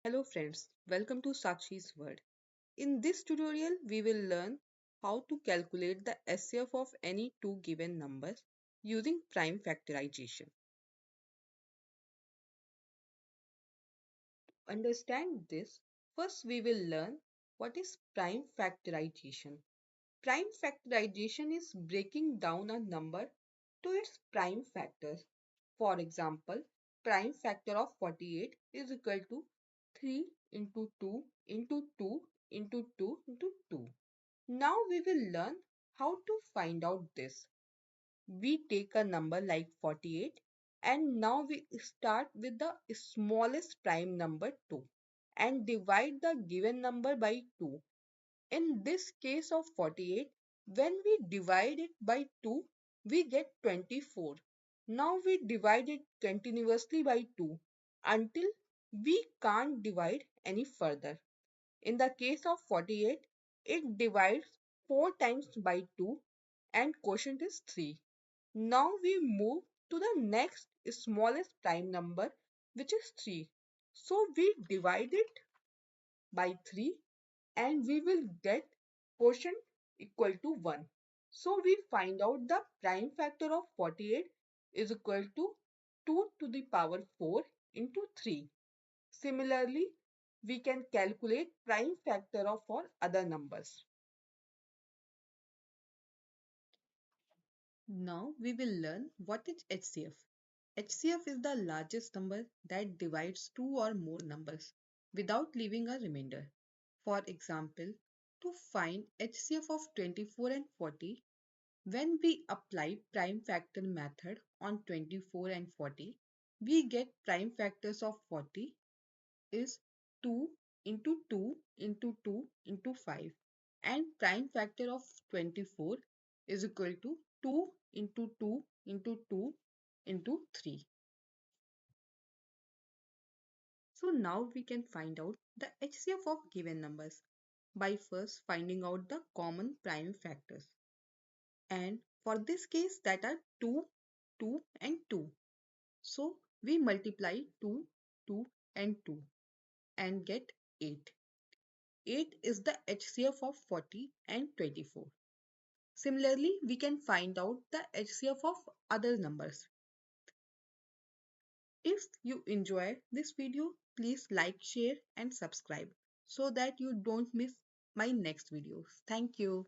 Hello friends, welcome to Sakshi's World. In this tutorial, we will learn how to calculate the HCF of any two given numbers using prime factorization. To understand this, first we will learn what is prime factorization. Prime factorization is breaking down a number to its prime factors. For example, prime factor of 48 is equal to 3 into 2 into 2 into 2 into 2. Now we will learn how to find out this. We take a number like 48 and now we start with the smallest prime number 2 and divide the given number by 2. In this case of 48, when we divide it by 2, we get 24. Now we divide it continuously by 2 until we can't divide any further. In the case of 48, it divides 4 times by 2 and quotient is 3. Now we move to the next smallest prime number, which is 3. So we divide it by 3 and we will get quotient equal to 1. So we find out the prime factor of 48 is equal to 2 to the power 4 into 3. Similarly, we can calculate prime factor of all other numbers. Now we will learn what is HCF. HCF is the largest number that divides two or more numbers without leaving a remainder. For example, to find HCF of 24 and 40, when we apply prime factor method on 24 and 40, we get prime factors of 40 is 2 into 2 into 2 into 5 and prime factor of 24 is equal to 2 into 2 into 2 into 3. So now we can find out the HCF of given numbers by first finding out the common prime factors. And for this case that are 2, 2 and 2. So we multiply 2, 2 and 2 and get 8. 8 is the HCF of 40 and 24. Similarly, we can find out the HCF of other numbers. If you enjoy this video, please like, share and subscribe so that you don't miss my next videos. Thank you.